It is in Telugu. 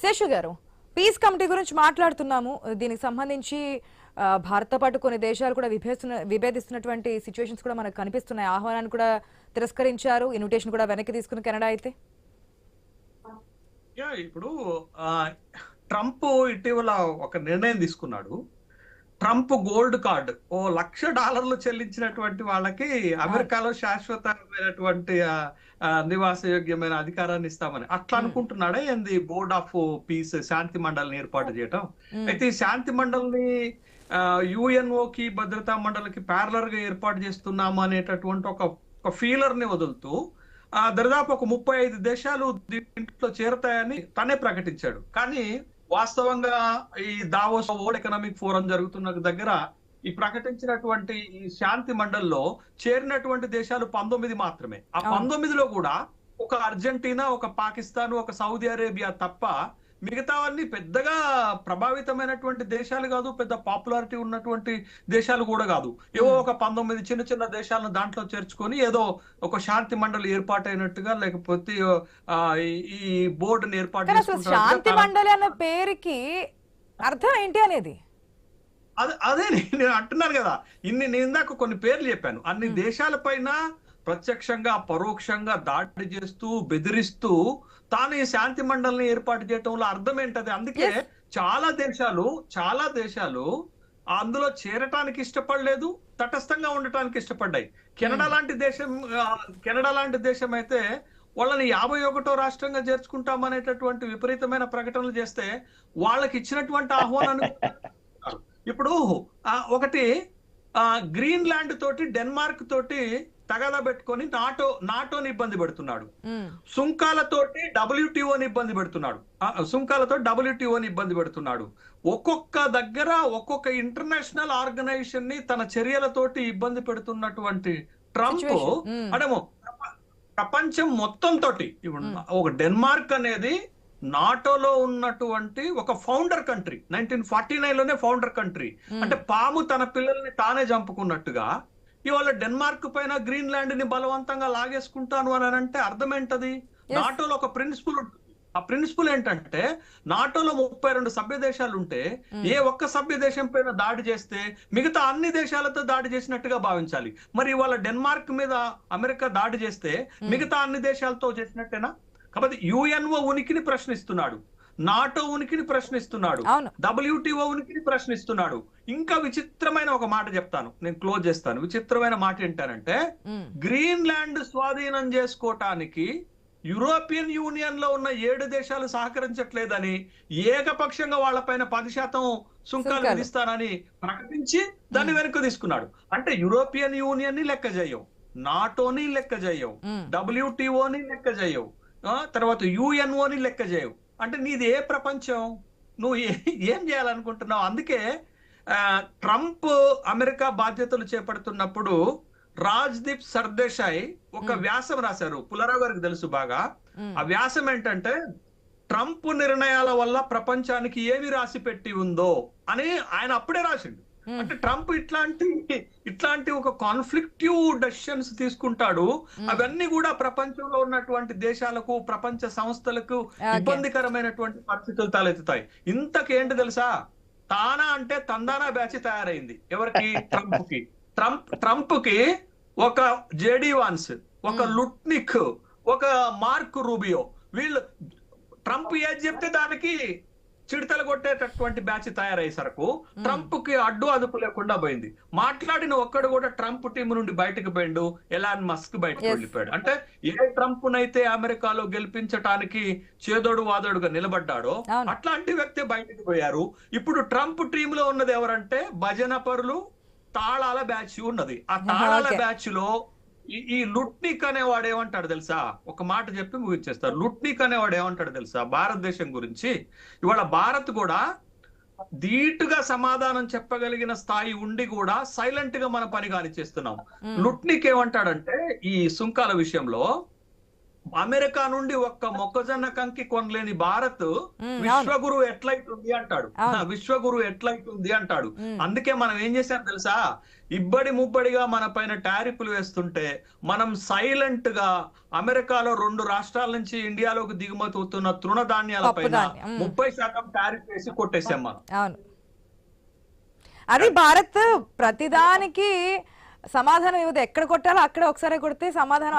శేషు గారు, పీస్ కమిటీ గురించి మాట్లాడుతున్నాము. దీనికి సంబంధించి భారత్తో పాటు కొన్ని దేశాలు కూడా విభేదిస్తున్నటువంటి సిచ్యువేషన్స్ కూడా మనకు కనిపిస్తున్నాయి. ఆహ్వానాన్ని కూడా తిరస్కరించారు, ఇన్విటేషన్ కూడా వెనక్కి తీసుకుని కెనడా అయితే. ఇప్పుడు ట్రంప్ ఇటీవల ఒక నిర్ణయం తీసుకున్నాడు. ట్రంప్ గోల్డ్ కార్డ్ $1,00,000 చెల్లించినటువంటి వాళ్ళకి అమెరికాలో శాశ్వతమైనటువంటి నివాసయోగ్యమైన అధికారాన్ని ఇస్తామని అట్లా అనుకుంటున్నాడే ఏంది బోర్డ్ ఆఫ్ పీస్ శాంతి మండలిని ఏర్పాటు చేయటం. అయితే ఈ శాంతి మండలిని యుఎన్ఓకి భద్రతా మండలికి ప్యారలర్ గా ఏర్పాటు చేస్తున్నాము అనేటటువంటి ఒక ఫీలర్ ని వదులుతూ దాదాపు ఒక 35 దేశాలు దీంట్లో చేరతాయని తనే ప్రకటించాడు. కానీ వాస్తవంగా ఈ దావోస్ వరల్డ్ ఎకనామిక్ ఫోరం జరుగుతున్న దగ్గర ఈ ప్రకటించినటువంటి ఈ శాంతి మండలిలో చేరినటువంటి దేశాలు 19 మాత్రమే. ఆ 19లో కూడా ఒక అర్జెంటీనా, ఒక పాకిస్తాన్, ఒక సౌదీ అరేబియా తప్ప మిగతావన్నీ పెద్దగా ప్రభావితమైనటువంటి దేశాలు కాదు, పెద్ద పాపులారిటీ ఉన్నటువంటి దేశాలు కూడా కాదు. ఏవో ఒక 19 చిన్న చిన్న దేశాలను దాంట్లో చేర్చుకొని ఏదో ఒక శాంతి మండలి ఏర్పాటైనట్టుగా, లేకపోతే ఈ బోర్డుని ఏర్పాటు శాంతి మండలి అన్న పేరుకి అర్థం ఏంటి అనేది అదే నేను అంటున్నాను కదా. నేను ఇందాక కొన్ని పేర్లు చెప్పాను. అన్ని దేశాలపైన ప్రత్యక్షంగా పరోక్షంగా దాడి చేస్తూ బెదిరిస్తూ తాను ఈ శాంతి మండలిని ఏర్పాటు చేయటంలో అర్థం ఏంటది. అందుకే చాలా దేశాలు అందులో చేరటానికి ఇష్టపడలేదు, తటస్థంగా ఉండటానికి ఇష్టపడ్డాయి. కెనడా లాంటి దేశం అయితే వాళ్ళని 51వ రాష్ట్రంగా చేర్చుకుంటామనేటటువంటి విపరీతమైన ప్రకటనలు చేస్తే వాళ్ళకి ఇచ్చినటువంటి ఆహ్వానాన్ని ఇప్పుడు ఒకటి గ్రీన్లాండ్ తోటి డెన్మార్క్ తోటి తగాదా పెట్టుకొని నాటోని ఇబ్బంది పెడుతున్నాడు. సుంకాలతోటి WTOని ఇబ్బంది పెడుతున్నాడు. ఒక్కొక్క దగ్గర ఒక్కొక్క ఇంటర్నేషనల్ ఆర్గనైజేషన్ ని తన చర్యలతోటి ఇబ్బంది పెడుతున్నటువంటి ట్రంప్ అడేమో ప్రపంచం మొత్తం తోటి ఒక డెన్మార్క్ అనేది నాటోలో ఉన్నటువంటి ఒక ఫౌండర్ కంట్రీ, 1949లోనే ఫౌండర్ కంట్రీ. అంటే పాము తన పిల్లల్ని తానే చంపుకున్నట్టుగా ఇవాళ డెన్మార్క్ పైన గ్రీన్లాండ్ ని బలవంతంగా లాగేసుకుంటాను అని అంటే అర్థం ఏంటది? నాటోలో ఒక ప్రిన్సిపల్ ఉంటుంది. ఆ ప్రిన్సిపల్ ఏంటంటే నాటోలో 32 సభ్య దేశాలు ఉంటే ఏ ఒక్క సభ్య దేశం పైన దాడి చేస్తే మిగతా అన్ని దేశాలతో దాడి చేసినట్టుగా భావించాలి. మరి ఇవాళ డెన్మార్క్ మీద అమెరికా దాడి చేస్తే మిగతా అన్ని దేశాలతో చేసినట్టేనా? కాబట్టి యుఎన్ఓ ఉనికిని ప్రశ్నిస్తున్నాడు, నాటో ఉనికిని ప్రశ్నిస్తున్నాడు, WTO ఉనికిని ప్రశ్నిస్తున్నాడు. ఇంకా విచిత్రమైన ఒక మాట చెప్తాను, నేను క్లోజ్ చేస్తాను. విచిత్రమైన మాట ఏంటంటే గ్రీన్లాండ్ స్వాధీనం చేసుకోవటానికి యూరోపియన్ యూనియన్ లో ఉన్న 7 దేశాలు సహకరించట్లేదని ఏకపక్షంగా వాళ్ళపైన 10% సుంకాలు విధిస్తానని ప్రకటించి దాన్ని వెనక్కి తీసుకున్నాడు. అంటే యూరోపియన్ యూనియన్ ని లెక్క చేయవు, నాటోని లెక్క చేయవు, WTOని లెక్క చేయవు, తర్వాత యుఎన్ఓని లెక్క చేయవు. అంటే నీది ఏ ప్రపంచం? నువ్వు ఏం చేయాలనుకుంటున్నావు? అందుకే ట్రంప్ అమెరికా బాధ్యతలు చేపడుతున్నప్పుడు రాజ్దీప్ సర్దేశాయ్ ఒక వ్యాసం రాశారు. పుల్లారావు గారికి తెలుసు బాగా. ఆ వ్యాసం ఏంటంటే ట్రంప్ నిర్ణయాల వల్ల ప్రపంచానికి ఏమి రాసి పెట్టి ఉందో అని ఆయన అప్పుడే రాసిండు. అంటే ట్రంప్ ఇట్లాంటి ఒక కాన్ఫ్లిక్టివ్ డెసిషన్స్ తీసుకుంటాడు. అవన్నీ కూడా ప్రపంచంలో ఉన్నటువంటి దేశాలకు, ప్రపంచ సంస్థలకు ఇబ్బందికరమైనటువంటి పరిస్థితులు తలెత్తుతాయి. ఇంతకేంటి తెలుసా? తానా అంటే తందానా బ్యాచ్ తయారైంది. ఎవరికి? ట్రంప్ కి ఒక జేడీ వాన్స్, ఒక లుట్నిక్, ఒక మార్క్ రూబియో, వీళ్ళు ట్రంప్ ఏది చెప్తే దానికి చిడతలు కొట్టేటటువంటి బ్యాచ్ తయారయ్యేసరకు ట్రంప్ కి అడ్డు అదుపు లేకుండా పోయింది. మాట్లాడిన ఒక్కడు కూడా ట్రంప్ టీం నుండి బయటకు పోయిండు, ఎలాన్ మస్క్ బయటకు వెళ్ళిపోయాడు. అంటే ఏ ట్రంప్ నైతే అమెరికాలో గెలిపించటానికి చేదోడు వాదోడుగా నిలబడ్డాడో అట్లాంటి వ్యక్తి బయటకు పోయారు. ఇప్పుడు ట్రంప్ టీమ్ లో ఉన్నది ఎవరంటే భజన పరులు, తాళాల బ్యాచ్ ఉన్నది. ఆ తాళాల బ్యాచ్ లో ఈ లుట్నిక్ అనేవాడు ఏమంటాడు తెలుసా? ఒక మాట చెప్పి ముగించేస్తారు. లుట్నిక్ అనేవాడు ఏమంటాడు తెలుసా భారతదేశం గురించి? ఇవాళ భారత్ కూడా ధీటుగా సమాధానం చెప్పగలిగిన స్థాయి ఉండి కూడా సైలెంట్ గా మన పని కానిచేస్తున్నాం. లుట్నిక్ ఏమంటాడంటే ఈ సుంకాల విషయంలో అమెరికా నుండి ఒక్క మొక్కజొన్న కంకి కొనలేని భారత్ విశ్వగురు ఎట్లయితుంది అంటాడు. విశ్వగురు ఎట్లయితుంది అంటాడు. అందుకే మనం ఏం చేసాం తెలుసా, ఇబ్బడి ముబ్బడిగా మన పైన టారిఫ్లు వేస్తుంటే మనం సైలెంట్ గా అమెరికాలో 2 రాష్ట్రాల నుంచి ఇండియాలోకి దిగుమతి అవుతున్న తృణధాన్యాల పైన 30% టారిఫ్ వేసి కొట్టేసాం మనం. అవును, అది భారత్ ప్రతిదానికి సమాధానం ఇవ్వదు. ఎక్కడ కొట్టాలో అక్కడ ఒకసారి కొడితే సమాధానం